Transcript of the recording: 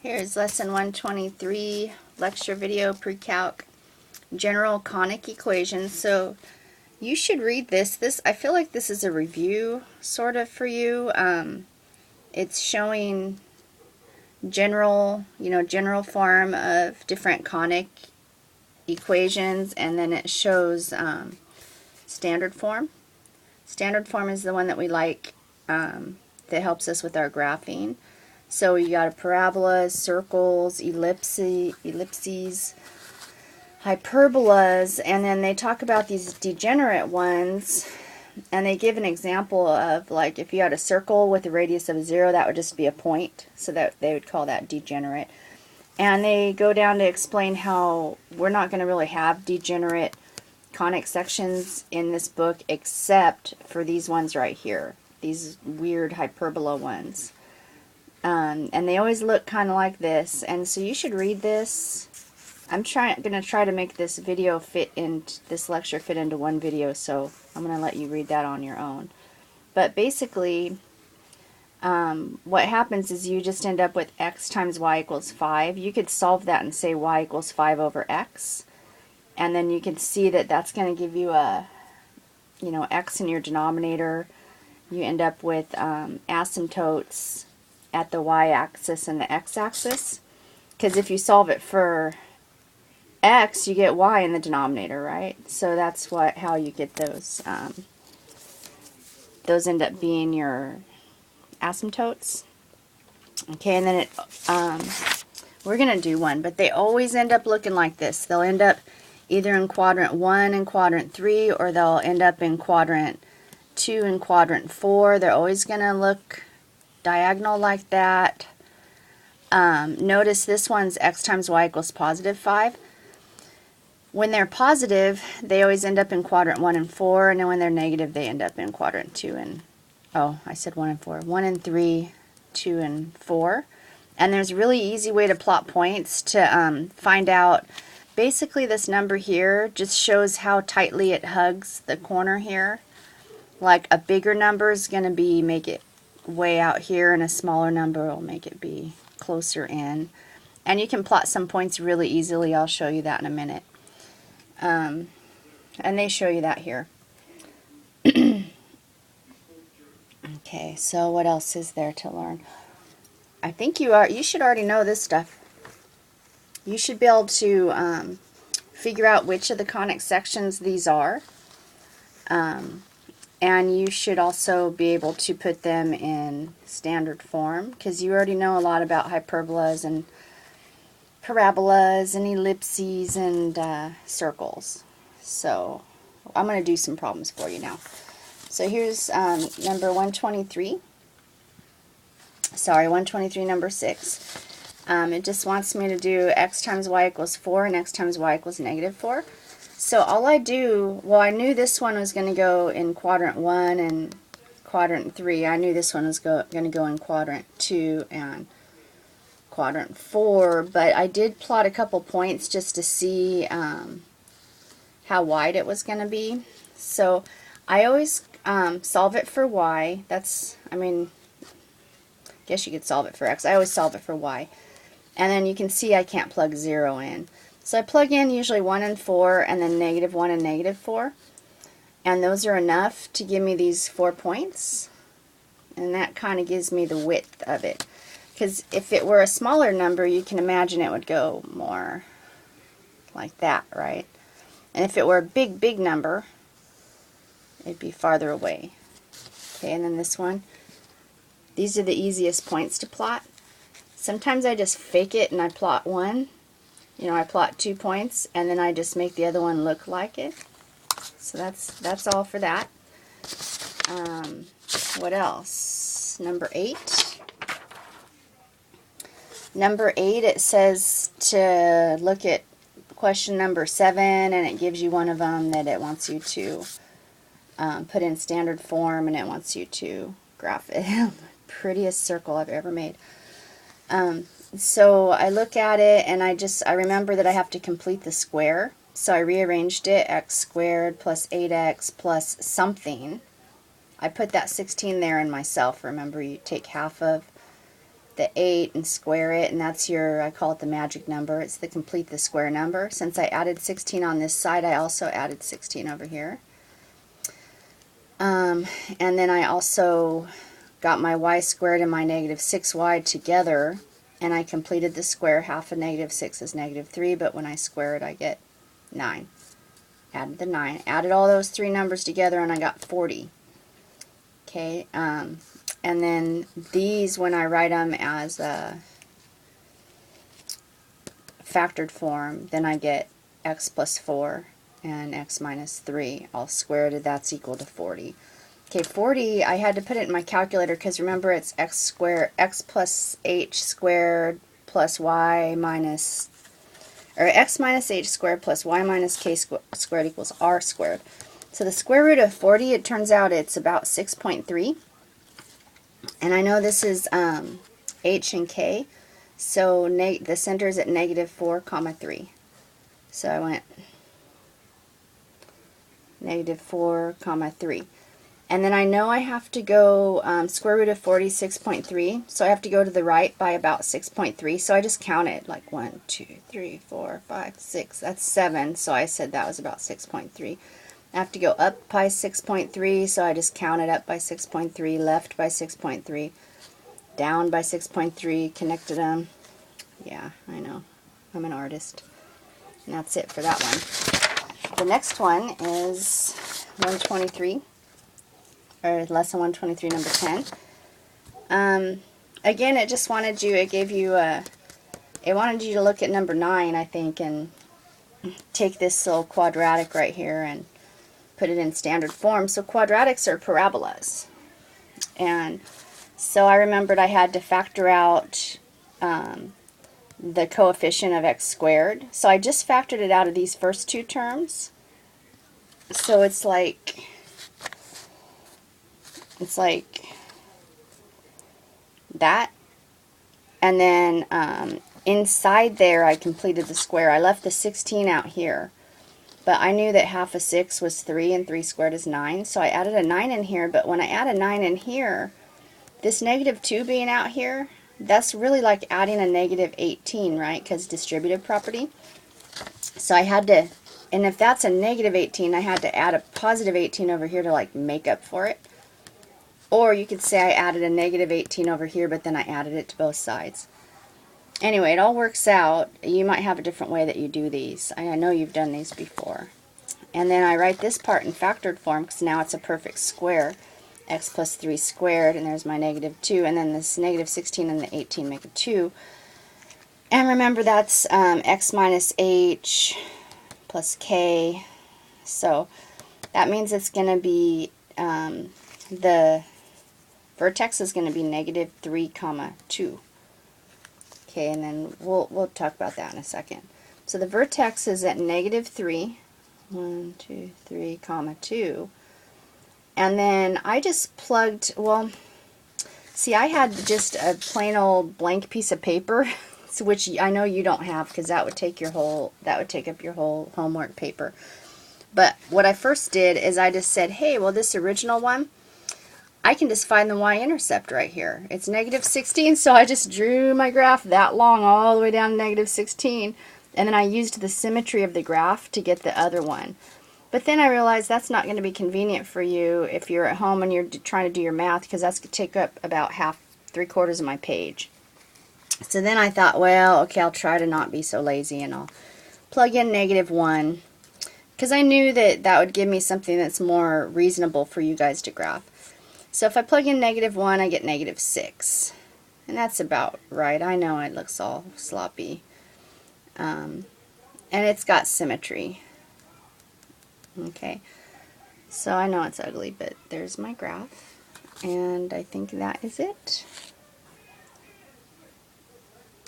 Here's lesson 123, lecture video pre-calc, general conic equations. So you should read this. I feel like this is a review sort of for you. It's showing general form of different conic equations, and then it shows standard form. Standard form is the one that we like, that helps us with our graphing. So you got a parabola, circles, ellipses, hyperbolas, and then they talk about these degenerate ones, and they give an example of, like, if you had a circle with a radius of 0, that would just be a point, so that they would call that degenerate. And they go down to explain how we're not going to really have degenerate conic sections in this book except for these ones right here, these weird hyperbola ones. And they always look kind of like this, and so you should read this. I'm going to try to make this video this lecture fit into one video, so I'm going to let you read that on your own. But basically, what happens is you just end up with x times y equals 5. You could solve that and say y equals 5 over x, and then you can see that that's going to give you a, x in your denominator. You end up with asymptotes at the y-axis and the x-axis, because if you solve it for x, you get y in the denominator, right? So that's how you get those. Those end up being your asymptotes. Okay, and then we're going to do one, but they always end up looking like this. They'll end up either in quadrant 1 and quadrant 3, or they'll end up in quadrant 2 and quadrant 4. They're always going to look diagonal like that. Notice this one's x times y equals positive 5. When they're positive, they always end up in quadrant 1 and 4, and then when they're negative, they end up in quadrant 2 and, I said 1 and 4. 1 and 3, 2 and 4. And there's a really easy way to plot points to find out. Basically, this number here just shows how tightly it hugs the corner here. Like a bigger number is going to make it way out here, and a smaller number will make it be closer in. And you can plot some points really easily. I'll show you that in a minute. And they show you that here. Okay, so what else is there to learn? I think you should already know this stuff. You should be able to figure out which of the conic sections these are. And you should also be able to put them in standard form, because you already know a lot about hyperbolas and parabolas and ellipses and circles. So I'm going to do some problems for you now. So here's number 123. Sorry, 123, number 6. It just wants me to do x times y equals 4 and x times y equals negative 4. So all I do, I knew this one was going to go in quadrant 1 and quadrant 3. I knew this one was going to go in quadrant 2 and quadrant 4, but I did plot a couple points just to see how wide it was going to be. So I always solve it for y. I guess you could solve it for x. I always solve it for y. And then you can see I can't plug 0 in. So I plug in usually 1 and 4, and then negative 1 and negative 4. And those are enough to give me these 4 points. And that kind of gives me the width of it. Because if it were a smaller number, you can imagine it would go more like that, right? And if it were a big, big number, it'd be farther away. Okay, and then this one. These are the easiest points to plot. Sometimes I just fake it and I plot one. I plot 2 points, and then I just make the other one look like it. So that's all for that. What else? Number 8. Number 8, it says to look at question number 7, and it gives you one of them that it wants you to put in standard form, and it wants you to graph it. Prettiest circle I've ever made. So I look at it, and I remember that I have to complete the square. So I rearranged it, x squared plus 8x plus something. I put that 16 there in myself. Remember, you take half of the 8 and square it, and that's your, I call it the magic number. It's the complete the square number. Since I added 16 on this side, I also added 16 over here. And then I also got my y squared and my negative 6y together, and I completed the square. Half of negative 6 is negative 3, but when I square it, I get 9. Added the 9. Added all those three numbers together, and I got 40. Okay, and then these, when I write them as a factored form, then I get x plus 4 and x minus 3 all squared, and that's equal to 40. Okay, 40, I had to put it in my calculator because remember it's x squared, x plus h squared plus y minus, or x minus h squared plus y minus k squared equals r squared. So the square root of 40, it turns out it's about 6.3. And I know this is h and k, so the center is at negative 4 comma 3. So I went negative 4 comma 3. And then I know I have to go square root of 40 6.3, so I have to go to the right by about 6.3. So I just counted like 1, 2, 3, 4, 5, 6. That's 7. So I said that was about 6.3. I have to go up by 6.3, so I just counted up by 6.3, left by 6.3, down by 6.3, connected them. Yeah, I know. I'm an artist. And that's it for that one. The next one is 123. Or lesson 123, number 10. Again, it just wanted you, it gave you it wanted you to look at number 9, I think, and take this little quadratic right here and put it in standard form. So quadratics are parabolas. And so I remembered I had to factor out the coefficient of x squared. So I just factored it out of these first two terms. So it's like that, and then inside there I completed the square. I left the 16 out here, but I knew that half of 6 was 3 and 3 squared is 9, so I added a 9 in here. But when I add a 9 in here, this negative 2 being out here, that's really like adding a negative 18, right, because distributive property. So I had to, and if that's a negative 18, I had to add a positive 18 over here to like make up for it. Or you could say I added a negative 18 over here, but then I added it to both sides. Anyway, it all works out. You might have a different way that you do these. I know you've done these before. And then I write this part in factored form because now it's a perfect square. X plus 3 squared, and there's my negative 2. And then this negative 16 and the 18 make a 2. And remember that's x minus h plus k. So that means it's going to be the vertex is going to be negative 3 comma 2. Okay, and then we'll talk about that in a second. So the vertex is at negative 3, 1, 2, 3 comma 2. And then I just plugged, well, see, I had just a plain old blank piece of paper, which I know you don't have because that would take up your whole homework paper. But what I first did is I just said, hey, well, this original one, I can just find the y-intercept right here. It's negative 16, so I just drew my graph that long all the way down to negative 16, and then I used the symmetry of the graph to get the other one. But then I realized that's not going to be convenient for you if you're at home and you're trying to do your math, because that's going to take up about three-quarters of my page. So then I thought, well, okay, I'll try to not be so lazy, and I'll plug in negative 1, because I knew that that would give me something that's more reasonable for you guys to graph. So if I plug in negative 1, I get negative 6. And that's about right. I know it looks all sloppy. And it's got symmetry. Okay. So I know it's ugly, but there's my graph. And I think that is it.